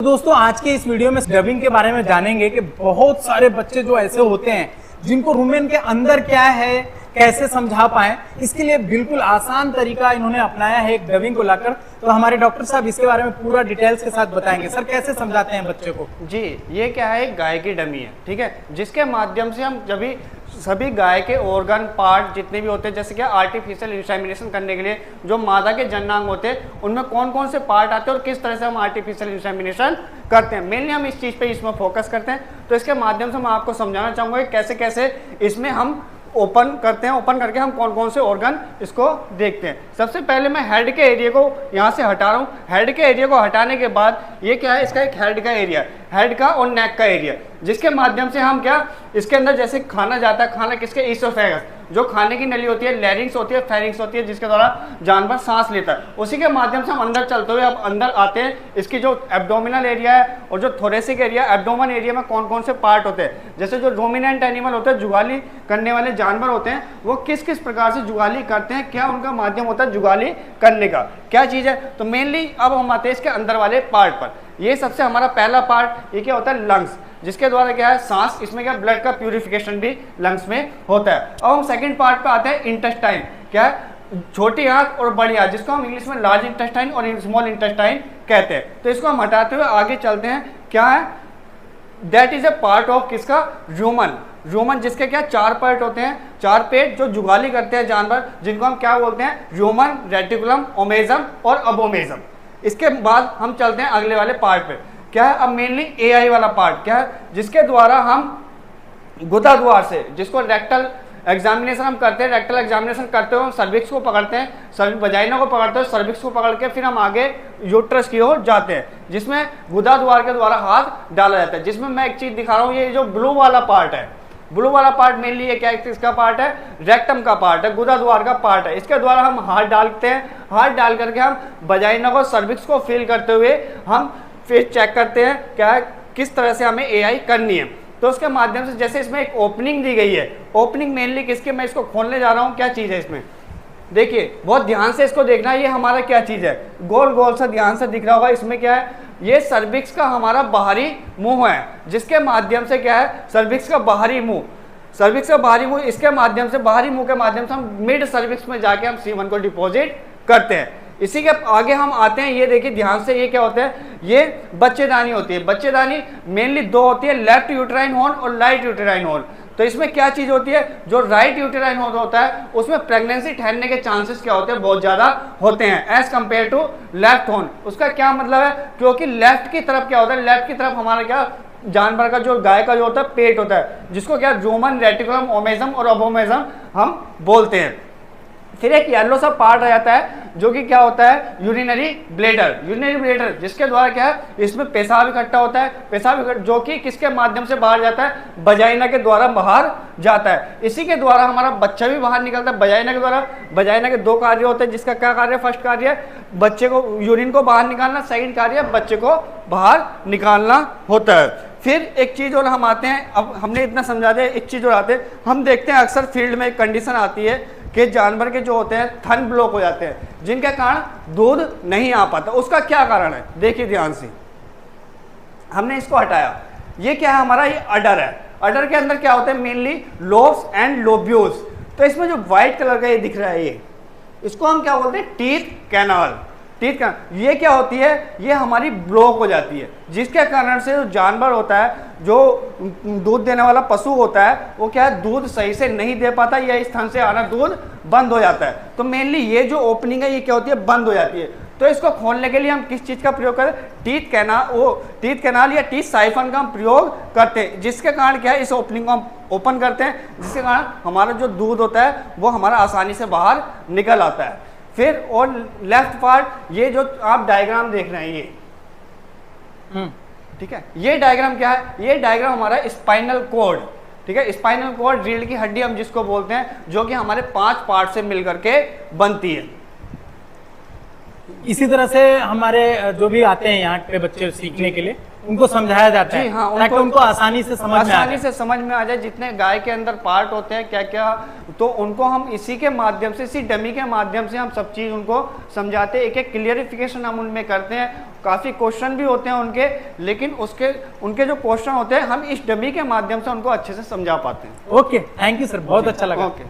दोस्तों आज के इस वीडियो में डबिंग के बारे में जानेंगे कि बहुत सारे बच्चे जो ऐसे होते हैं जिनको रुमेन के अंदर क्या है कैसे समझा पाएं, इसके लिए बिल्कुल आसान तरीका इन्होंने अपनाया है एक डबिंग को लाकर। तो हमारे डॉक्टर साहब इसके बारे में पूरा डिटेल्स के साथ बताएंगे। सर कैसे समझाते हैं बच्चे को? जी, ये क्या है, एक गाय की डमी है, ठीक है, जिसके माध्यम से हम जब भी सभी गाय के ऑर्गन पार्ट जितने भी होते हैं, जैसे कि आर्टिफिशियल इंसेमिनेशन करने के लिए जो मादा के जननांग होते हैं उनमें कौन कौन से पार्ट आते हैं और किस तरह से हम आर्टिफिशियल इंसेमिनेशन करते हैं, मेनली हम इस चीज़ पे इसमें फोकस करते हैं। तो इसके माध्यम से मैं आपको समझाना चाहूँगा कि कैसे कैसे इसमें हम ओपन करते हैं, ओपन करके हम कौन कौन से ऑर्गन इसको देखते हैं। सबसे पहले मैं हेड के एरिया को यहाँ से हटा रहा हूँ। हेड के एरिया को हटाने के बाद ये क्या है, इसका एक हेड का एरिया, हेड का और नेक का एरिया, जिसके माध्यम से हम क्या इसके अंदर जैसे खाना जाता है, खाना किसके, ईसोफेगस, जो खाने की नली होती है, लैरिंग्स होती है, फेरिंग्स होती है, जिसके द्वारा जानवर सांस लेता है, उसी के माध्यम से हम अंदर चलते हुए अब अंदर आते हैं। इसकी जो एब्डोमिनल एरिया है और जो थोरेसिक एरिया, एब्डोमन एरिया में कौन कौन से पार्ट होते हैं, जैसे जो रोमिनेंट एनिमल होते हैं, जुगाली करने वाले जानवर होते हैं, वो किस किस प्रकार से जुगाली करते हैं, क्या उनका माध्यम होता है जुगाली करने का, क्या चीज़ है। तो मेनली अब हम आते हैं इसके अंदर वाले पार्ट पर। ये सबसे हमारा पहला पार्ट, ये क्या होता है, लंग्स, जिसके द्वारा क्या है सांस, इसमें क्या ब्लड का प्यूरिफिकेशन भी लंग्स में होता है। अब हम सेकंड पार्ट पे आते हैं, इंटेस्टाइन, क्या है, छोटी आंत और बड़ी आंत, जिसको हम इंग्लिश में लार्ज इंटेस्टाइन और स्मॉल इंटेस्टाइन कहते हैं। तो इसको हम हटाते हुए आगे चलते हैं, क्या है, that is a part of किसका, ह्यूमन, ह्यूमन, जिसके क्या चार पार्ट होते हैं, चार पेट जो जुगाली करते हैं जानवर, जिनको हम क्या बोलते हैं, ह्यूमन, रेटिकुलम, ओमेजम और अबोमेजम। इसके बाद हम चलते हैं अगले वाले पार्ट पे, क्या है, अब मेनली एआई वाला पार्ट, क्या है, जिसके द्वारा हम गुदा द्वार से, जिसको रेक्टल एग्जामिनेशन हम करते हैं, रेक्टल एग्जामिनेशन करते हुए हम सर्विक्स को पकड़ते हैं, वजाइना को पकड़ते हैं, सर्विक्स को पकड़ के फिर हम आगे यूट्रस की ओर जाते हैं, जिसमें गुदा द्वार के द्वारा हाथ डाला जाता है। जिसमें मैं एक चीज दिखा रहा हूँ, ये जो ब्लू वाला पार्ट है, ब्लू वाला पार्ट मेनली ये क्या किसका पार्ट है, रेक्टम का पार्ट है, गुदा द्वार का पार्ट है। इसके द्वारा हम हाथ डालते हैं, हाथ डाल करके हम वजाइना को, सर्विक्स को फील करते हुए हम फिर चेक करते हैं क्या है, किस तरह से हमें एआई करनी है। तो उसके माध्यम से जैसे इसमें एक ओपनिंग दी गई है, ओपनिंग मेनली किसके, मैं इसको खोलने जा रहा हूँ, क्या चीज़ है इसमें, देखिए बहुत ध्यान से इसको देखना है, ये हमारा क्या चीज़ है, गोल गोल सा ध्यान से दिख रहा होगा, इसमें क्या है, ये सर्विक्स का हमारा बाहरी मुंह है, जिसके माध्यम से क्या है, सर्विक्स का बाहरी मुंह, सर्विक्स का बाहरी मुंह, इसके माध्यम से, बाहरी मुंह के माध्यम से हम मिड सर्विक्स में जाके हम सीमन को डिपॉजिट करते हैं। इसी के आगे हम आते हैं, ये देखिए ध्यान से, ये क्या होता है, ये बच्चेदानी होती है। बच्चेदानी मेनली दो होती है, लेफ्ट यूटेराइन हॉर्न और राइट यूटेराइन हॉर्न। तो इसमें क्या चीज होती है, जो राइट यूटेराइन हॉर्न होता है उसमें प्रेगनेंसी ठहरने के चांसेस क्या होते हैं, बहुत ज्यादा होते हैं as compared to left horn. उसका क्या मतलब है, क्योंकि लेफ्ट की तरफ क्या होता है, लेफ्ट की तरफ हमारा क्या जानवर का जो गाय का जो होता है पेट होता है, जिसको क्या ह्यूमन, रेटिकुलम, ओमेजम और अबोमेजम हम बोलते हैं। फिर एक येलो सा पार्ट आ जाता है जो कि क्या होता है, यूरिनरी ब्लैडर, यूरिनरी ब्लैडर, जिसके द्वारा क्या है, इसमें पेशाब इकट्ठा होता है, पेशाब जो कि किसके माध्यम से बाहर जाता है, वजाइना के द्वारा बाहर जाता है। इसी के द्वारा हमारा बच्चा भी बाहर निकलता है वजाइना के द्वारा। वजाइना के दो कार्य होते हैं, जिसका क्या कार्य, फर्स्ट कार्य है बच्चे को, यूरिन को बाहर निकालना, सेकंड कार्य है बच्चे को बाहर निकालना होता है। फिर एक चीज और हम आते हैं, अब हमने इतना समझा दिया, एक चीज और आते हैं, हम देखते हैं अक्सर फील्ड में एक कंडीशन आती है कि जानवर के जो होते हैं थन ब्लॉक हो जाते हैं, जिनके कारण दूध नहीं आ पाता। उसका क्या कारण है, देखिए ध्यान से, हमने इसको हटाया, ये क्या है हमारा, ये अडर है। अडर के अंदर क्या होते हैं, मेनली लोब्स एंड लोब्यूल्स। तो इसमें जो व्हाइट कलर का ये दिख रहा है, ये इसको हम क्या बोलते हैं, टीथ कैनाल, टीथ का, ये क्या होती है, ये हमारी ब्लॉक हो जाती है, जिसके कारण से जो जानवर होता है, जो दूध देने वाला पशु होता है, वो क्या है, दूध सही से नहीं दे पाता, या इस थन से आना दूध बंद हो जाता है। तो मेनली ये जो ओपनिंग है, ये क्या होती है, बंद हो जाती है। तो इसको खोलने के लिए हम किस चीज़ का प्रयोग करें, टीथ कैनाल, वो टीथ कैनाल या टीथ साइफन का हम प्रयोग करते हैं, जिसके कारण क्या है, इस ओपनिंग को हम ओपन करते हैं, जिसके कारण हमारा जो दूध होता है वो हमारा आसानी से बाहर निकल आता है। फिर और लेफ्ट पार्ट, ये जो आप डायग्राम देख रहे हैं, ये ठीक है, ये डायग्राम क्या है, ये डायग्राम हमारा स्पाइनल कॉर्ड, ठीक है, स्पाइनल कॉर्ड रीढ़ की हड्डी हम जिसको बोलते हैं, जो कि हमारे 5 पार्ट से मिलकर के बनती है। इसी तरह से हमारे जो भी आते हैं यहाँ पे बच्चे सीखने के लिए उनको समझाया जाता जी है हाँ, ताकि उनको आसानी से समझ में आ आसानी जाए। से समझ में आ जाए जितने गाय के अंदर पार्ट होते हैं क्या क्या, तो उनको हम इसी के माध्यम से, इसी डमी के माध्यम से हम सब चीज़ उनको समझाते हैं, एक एक क्लियरिफिकेशन हम उनमें करते हैं। काफ़ी क्वेश्चन भी होते हैं उनके, लेकिन उनके जो क्वेश्चन होते हैं हम इस डमी के माध्यम से उनको अच्छे से समझा पाते हैं। ओके, थैंक यू सर, बहुत अच्छा लगा। ओके।